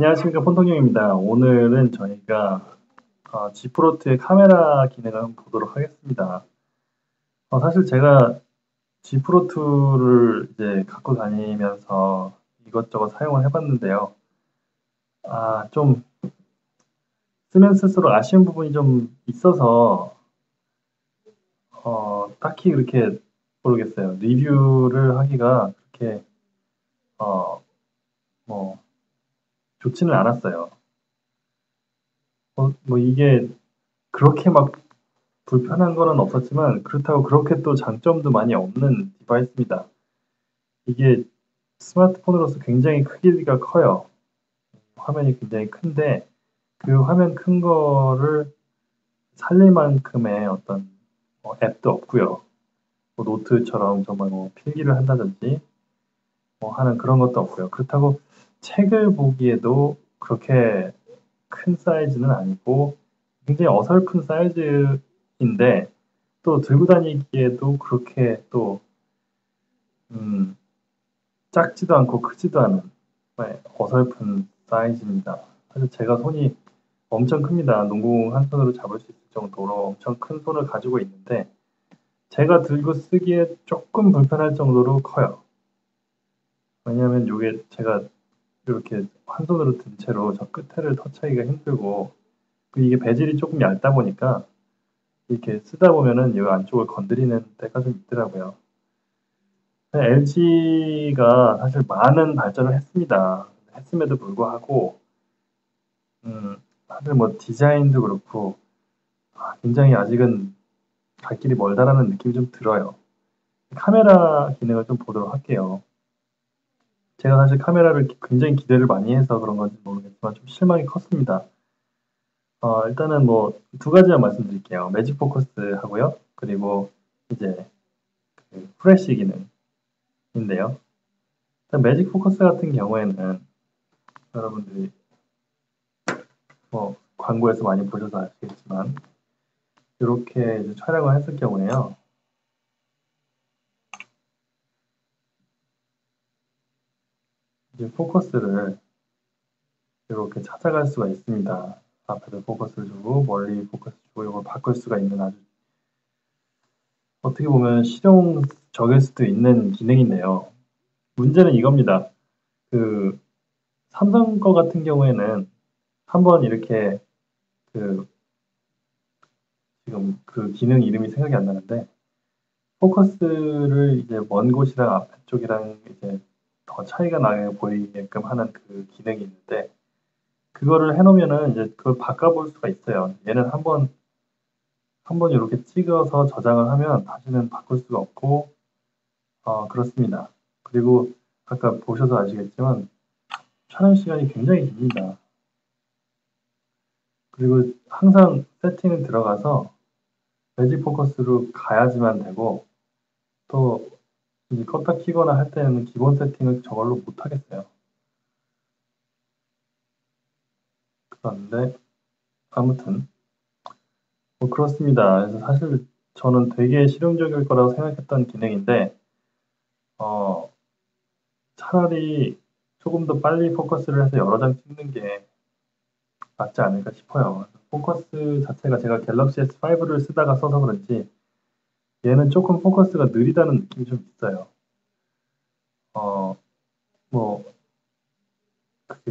안녕하십니까, 폰통용입니다. 오늘은 저희가 G 프로트의 카메라 기능을 한번 보도록 하겠습니다. 사실 제가 G 프로트를 이제 갖고 다니면서 이것저것 사용을 해봤는데요. 좀 쓰면 쓸수록 아쉬운 부분이 좀 있어서 딱히 그렇게 모르겠어요. 리뷰를 하기가 그렇게 뭐 좋지는 않았어요. 이게 그렇게 막 불편한 거는 없었지만 그렇다고 그렇게 또 장점도 많이 없는 디바이스입니다. 이게 스마트폰으로서 굉장히 크기가 커요. 화면이 굉장히 큰데 그 화면 큰 거를 살릴 만큼의 어떤 앱도 없고요. 노트처럼 정말 필기를 한다든지 하는 그런 것도 없고요. 그렇다고 책을 보기에도 그렇게 큰 사이즈는 아니고 굉장히 어설픈 사이즈인데 또 들고 다니기에도 그렇게 또 작지도 않고 크지도 않은 어설픈 사이즈입니다. 사실 제가 손이 엄청 큽니다. 농구공 한 손으로 잡을 수 있을 정도로 엄청 큰 손을 가지고 있는데 제가 들고 쓰기에 조금 불편할 정도로 커요. 왜냐하면 이게 제가 이렇게 한 손으로 든 채로 저 끝에를 터치하기가 힘들고 이게 베질이 조금 얇다 보니까 이렇게 쓰다 보면은 이 안쪽을 건드리는 때가 좀 있더라고요. LG가 사실 많은 발전을 했습니다. 했음에도 불구하고 사실 디자인도 그렇고 굉장히 아직은 갈 길이 멀다라는 느낌이 좀 들어요. 카메라 기능을 좀 보도록 할게요. 제가 사실 카메라를 굉장히 기대를 많이 해서 그런 건지 모르겠지만 좀 실망이 컸습니다. 일단은 두 가지만 말씀드릴게요. 매직 포커스 하고요. 그리고 이제 프레시 기능인데요. 매직 포커스 같은 경우에는 여러분들이 광고에서 많이 보셔서 아시겠지만 이렇게 이제 촬영을 했을 경우에요. 이제 포커스를 이렇게 찾아갈 수가 있습니다. 앞에서 포커스를 주고 멀리 포커스 주고 이걸 바꿀 수가 있는 아주 어떻게 보면 실용적일 수도 있는 기능인데요. 문제는 이겁니다. 삼성 거 같은 경우에는 한번 이렇게 지금 그 기능 이름이 생각이 안 나는데 포커스를 이제 먼 곳이랑 앞에 쪽이랑 이제 더 차이가 나게 보이게끔 하는 그 기능이 있는데 그거를 해놓으면은 이제 그걸 바꿔볼 수가 있어요. 얘는 한번 이렇게 찍어서 저장을 하면 다시는 바꿀 수가 없고 그렇습니다. 그리고 아까 보셔서 아시겠지만 촬영 시간이 굉장히 깁니다. 그리고 항상 세팅을 들어가서 매직 포커스로 가야지만 되고 또 이제 껐다 키거나 할 때는 기본 세팅을 저걸로 못 하겠어요. 그런데 아무튼 그렇습니다. 그래서 사실 저는 되게 실용적일 거라고 생각했던 기능인데 차라리 조금 더 빨리 포커스를 해서 여러 장 찍는 게 맞지 않을까 싶어요. 포커스 자체가 제가 갤럭시 S5를 쓰다가 써서 그런지 얘는 조금 포커스가 느리다는 느낌이 좀 있어요.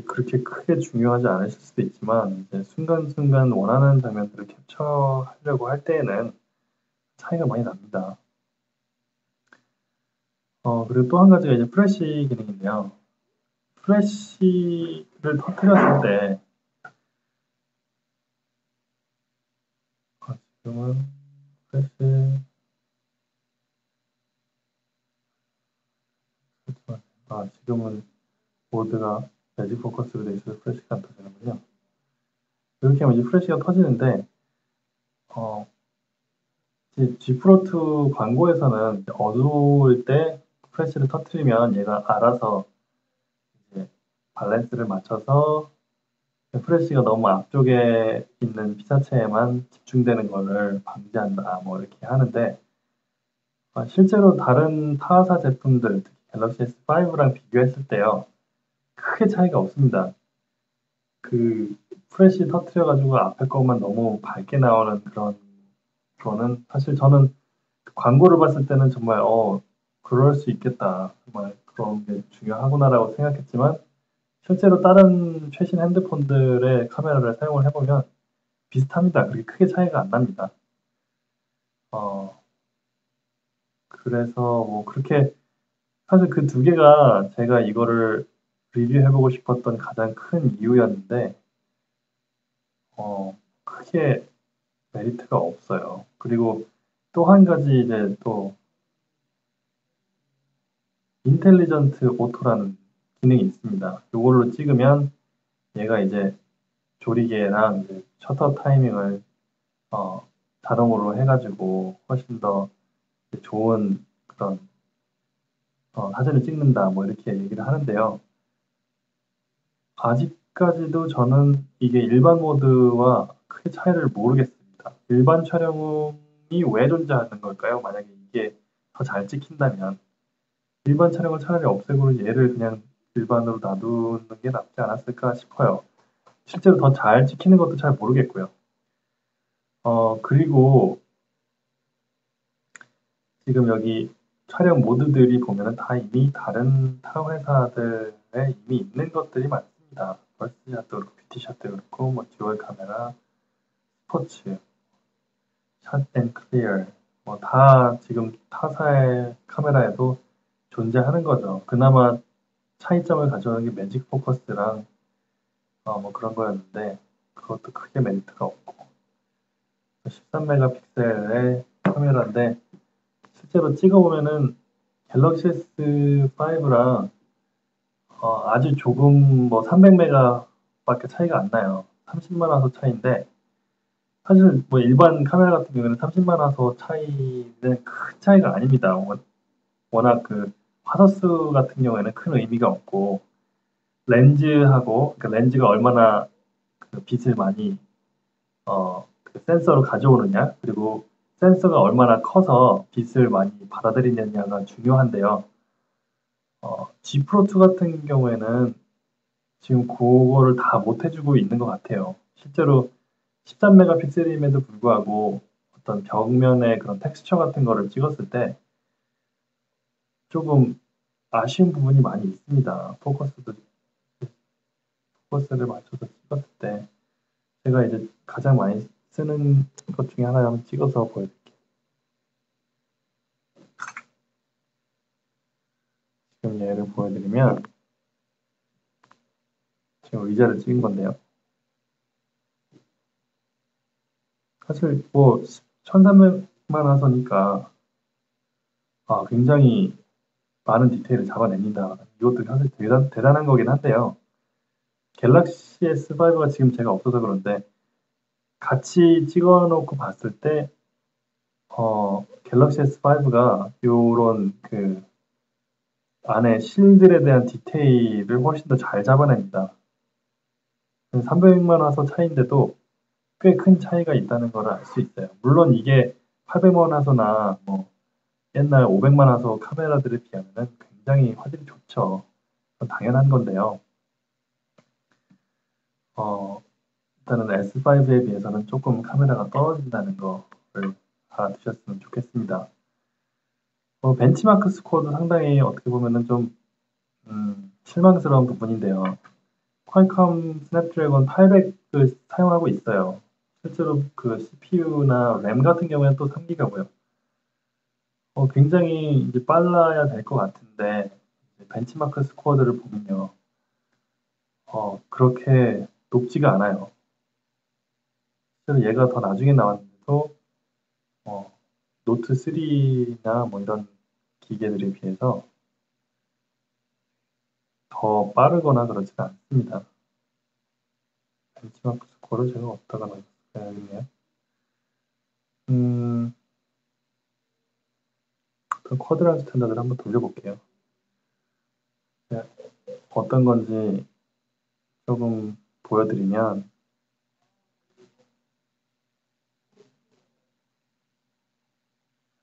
그렇게 크게 중요하지 않으실 수도 있지만 이제 순간순간 원하는 장면들을 캡처하려고 할 때에는 차이가 많이 납니다. 그리고 또 한 가지가 이제 프레시 기능인데요. 프레시를 터뜨렸을 때 지금은 프레시 지금은 모드가 매직 포커스로 되어 있어서 프레시가 안 터지는군요. 이렇게 하면 이제 프레시가 터지는데 G 프로2 광고에서는 어두울 때 프레시를 터뜨리면 얘가 알아서 이제 밸런스를 맞춰서 프레시가 너무 앞쪽에 있는 피사체에만 집중되는 것을 방지한다 이렇게 하는데 실제로 다른 타사 제품들 특히 갤럭시 S5랑 비교했을 때요 크게 차이가 없습니다. 그 프레시 터트려가지고 앞에 것만 너무 밝게 나오는 그런 거는 사실 저는 광고를 봤을 때는 정말 그럴 수 있겠다. 정말 그런 게 중요하구나라고 생각했지만 실제로 다른 최신 핸드폰들의 카메라를 사용을 해보면 비슷합니다. 그렇게 크게 차이가 안 납니다. 그래서 뭐 그렇게 사실 그 두 개가 제가 이거를 리뷰해보고 싶었던 가장 큰 이유였는데 크게 메리트가 없어요. 그리고 또 한 가지 이제 또 인텔리전트 오토라는 기능이 있습니다. 이걸로 찍으면 얘가 이제 조리개랑 이제 셔터 타이밍을 자동으로 해가지고 훨씬 더 좋은 그런 사진을 찍는다 뭐 이렇게 얘기를 하는데요. 아직까지도 저는 이게 일반 모드와 크게 차이를 모르겠습니다. 일반 촬영이 왜 존재하는 걸까요? 만약에 이게 더 잘 찍힌다면 일반 촬영을 차라리 없애고 얘를 그냥 일반으로 놔두는 게 낫지 않았을까 싶어요. 실제로 더 잘 찍히는 것도 잘 모르겠고요. 그리고 지금 여기 촬영 모드들이 보면은 다 이미 다른 타 회사들에 이미 있는 것들이 많습니다. 벌스샷도 그렇고 뷰티샷도 그렇고 뭐 듀얼 카메라, 스포츠, 샷 앤 클리어 뭐 다 지금 타사의 카메라에도 존재하는 거죠. 그나마 차이점을 가져오는 게 매직 포커스랑 뭐 그런 거였는데 그것도 크게 메리트가 없고 13메가픽셀의 카메라인데 실제로 찍어보면은 갤럭시 S5랑 아주 조금 뭐 300메가밖에 차이가 안 나요. 30만 화소 차이인데 사실 뭐 일반 카메라 같은 경우에는 30만 화소 차이는 큰 차이가 아닙니다. 워낙 그 화소수 같은 경우에는 큰 의미가 없고 렌즈하고 그러니까 렌즈가 얼마나 그 빛을 많이 그 센서로 가져오느냐 그리고 센서가 얼마나 커서 빛을 많이 받아들이느냐가 중요한데요. G 프로2 같은 경우에는 지금 그거를 다 못해주고 있는 것 같아요. 실제로 13메가픽셀임에도 불구하고 어떤 벽면의 그런 텍스처 같은 거를 찍었을 때 조금 아쉬운 부분이 많이 있습니다. 포커스를 맞춰서 찍었을 때 제가 이제 가장 많이 쓰는 것 중에 하나 한번 찍어서 보여드릴게요. 지금 얘를 보여드리면 지금 의자를 찍은 건데요. 사실 뭐 1300만 화소니까 굉장히 많은 디테일을 잡아냅니다. 이것도 사실 대단한 거긴 한데요. 갤럭시 S5가 지금 제가 없어서 그런데 같이 찍어놓고 봤을 때 갤럭시 S5가 요런 그 안에 실들에 대한 디테일을 훨씬 더 잘 잡아냅니다. 300만 화소 차이인데도 꽤 큰 차이가 있다는 걸 알 수 있어요. 물론 이게 800만 화소나 뭐 옛날 500만 화소 카메라들에 비하면 굉장히 화질이 좋죠. 당연한 건데요. 일단은 S5에 비해서는 조금 카메라가 떨어진다는 거를 알아두셨으면 좋겠습니다. 벤치마크 스코어도 상당히 어떻게 보면은 좀 실망스러운 부분인데요. 퀄컴 스냅드래곤 800을 사용하고 있어요. 실제로 그 CPU나 램 같은 경우에는 또 3기가고요. 굉장히 이제 빨라야 될 것 같은데 벤치마크 스코어들을 보면요. 그렇게 높지가 않아요. 실제로 얘가 더 나중에 나왔는데도 노트 3나 뭐 이런 기계들에 비해서 더 빠르거나 그렇지는 않습니다. 벤치마크 스코어를 제가 어디다가 넣어야겠네요. 그 쿼드란트 스탠다드를 한번 돌려볼게요. 네, 어떤 건지 조금 보여드리면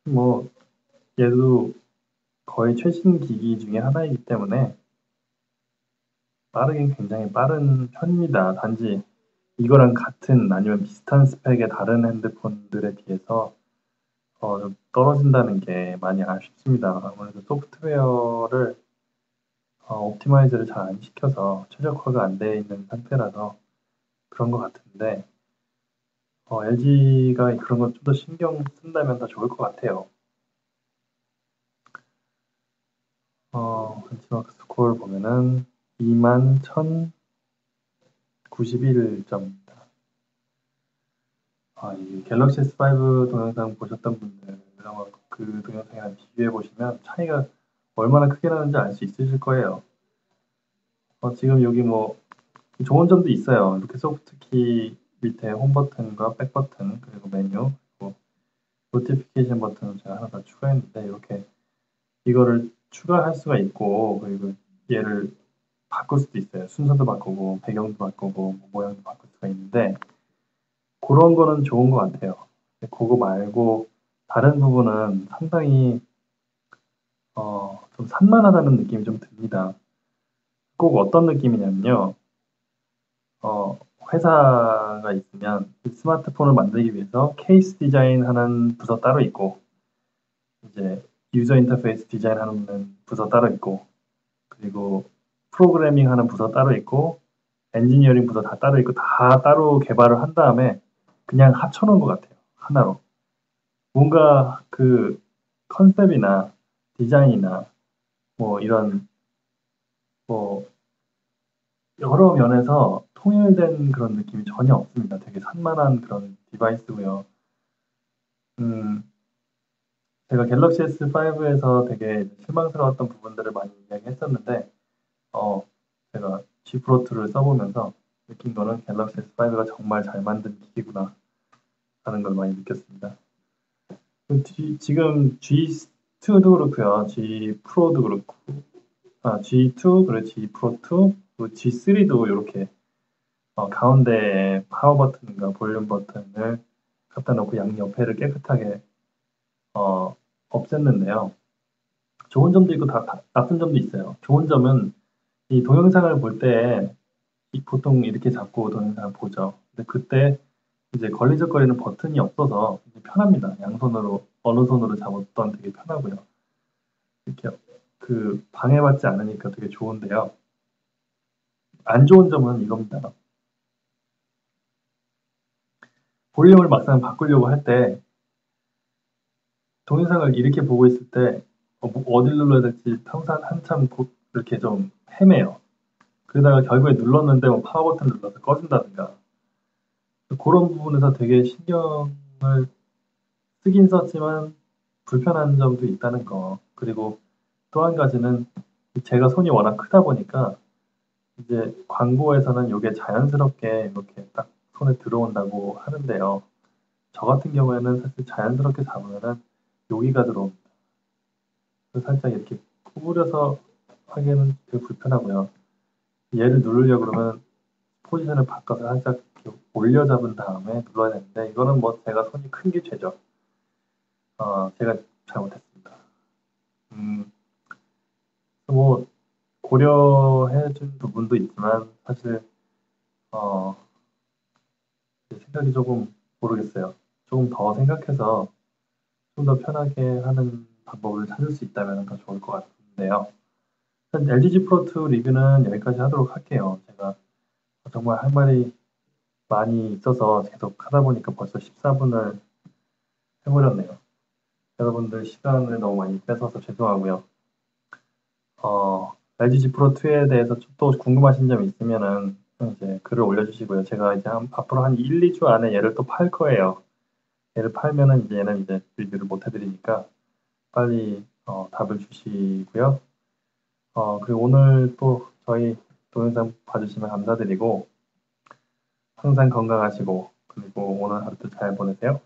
뭐 얘도 거의 최신 기기 중에 하나이기 때문에 빠르긴 굉장히 빠른 편입니다. 단지 이거랑 같은 아니면 비슷한 스펙의 다른 핸드폰들에 비해서 좀 떨어진다는 게 많이 아쉽습니다. 아무래도 소프트웨어를 옵티마이즈를 잘 안 시켜서 최적화가 안 되어 있는 상태라서 그런 것 같은데 LG가 그런 건 좀 더 신경 쓴다면 더 좋을 것 같아요. 벤치마크 스코어를 보면은 21,091점입니다. 이 갤럭시 S5 동영상 보셨던 분들 그 동영상이랑 비교해 보시면 차이가 얼마나 크게 나는지 알 수 있으실 거예요. 지금 여기 뭐 좋은 점도 있어요. 이렇게 소프트키 밑에 홈 버튼과 백 버튼 그리고 메뉴 그리고 노티피케이션 버튼을 제가 하나 더 추가했는데 이렇게 이거를 추가할 수가 있고 그리고 얘를 바꿀 수도 있어요. 순서도 바꾸고 배경도 바꾸고 뭐 모양도 바꿀 수가 있는데 그런 거는 좋은 것 같아요. 그거 말고 다른 부분은 상당히 좀 산만하다는 느낌이 좀 듭니다. 꼭 어떤 느낌이냐면요. 회사가 있으면 스마트폰을 만들기 위해서 케이스 디자인하는 부서 따로 있고 이제 유저 인터페이스 디자인하는 부서 따로 있고 그리고 프로그래밍 하는 부서 따로 있고 엔지니어링 부서 다 따로 있고 다 따로 개발을 한 다음에 그냥 합쳐놓은 것 같아요. 하나로. 뭔가 그 컨셉이나 디자인이나 뭐 이런 뭐 여러 면에서 통일된 그런 느낌이 전혀 없습니다. 되게 산만한 그런 디바이스고요. 음, 제가 갤럭시 S5에서 되게 실망스러웠던 부분들을 많이 이야기했었는데, 제가 G 프로2를 써보면서 느낀 거는 갤럭시 S5가 정말 잘 만든 기기구나 하는 걸 많이 느꼈습니다. 지금 G2도 그렇고요. G 프로도 그렇고, G2, 그리고 G 프로2, 그리고 G3도 이렇게 가운데에 파워 버튼과 볼륨 버튼을 갖다 놓고 양옆에를 깨끗하게 없앴는데요. 좋은 점도 있고 나쁜 점도 있어요. 좋은 점은 이 동영상을 볼 때 보통 이렇게 잡고 동영상을 보죠. 근데 그때 이제 걸리적거리는 버튼이 없어서 편합니다. 양손으로 어느 손으로 잡았던 되게 편하고요. 이렇게 그 방해받지 않으니까 되게 좋은데요. 안 좋은 점은 이겁니다. 볼륨을 막상 바꾸려고 할 때 동영상을 이렇게 보고 있을 때 어딜 눌러야 될지 항상 한참 이렇게 좀 헤매요. 그러다가 결국에 눌렀는데 뭐 파워 버튼 눌러서 꺼진다든가 그런 부분에서 되게 신경을 쓰긴 썼지만 불편한 점도 있다는 거. 그리고 또 한 가지는 제가 손이 워낙 크다 보니까 이제 광고에서는 이게 자연스럽게 이렇게 딱 손에 들어온다고 하는데요. 저 같은 경우에는 사실 자연스럽게 잡으면은 여기가 들어옵니다. 그래서 살짝 이렇게 구부려서 하기에는 되게 불편하고요. 얘를 누르려고 그러면 포지션을 바꿔서 살짝 이렇게 올려 잡은 다음에 눌러야 되는데 이거는 뭐 제가 손이 큰 게 죄죠. 제가 잘못했습니다. 뭐 고려해 준 부분도 있지만 사실 어, 생각이 조금 모르겠어요. 조금 더 생각해서 좀 더 편하게 하는 방법을 찾을 수 있다면 더 좋을 것 같은데요. LG 프로2 리뷰는 여기까지 하도록 할게요. 제가 정말 할 말이 많이 있어서 계속 하다 보니까 벌써 14분을 해버렸네요. 여러분들 시간을 너무 많이 뺏어서 죄송하고요. LG 프로2에 대해서 또 궁금하신 점이 있으면은 이제 글을 올려주시고요. 제가 이제 앞으로 한 1, 2주 안에 얘를 또 팔 거예요. 얘를 팔면은 이제 얘는 이제 리뷰를 못 해드리니까 빨리 답을 주시고요. 그리고 오늘 또 저희 동영상 봐주시면 감사드리고 항상 건강하시고 그리고 오늘 하루도 잘 보내세요.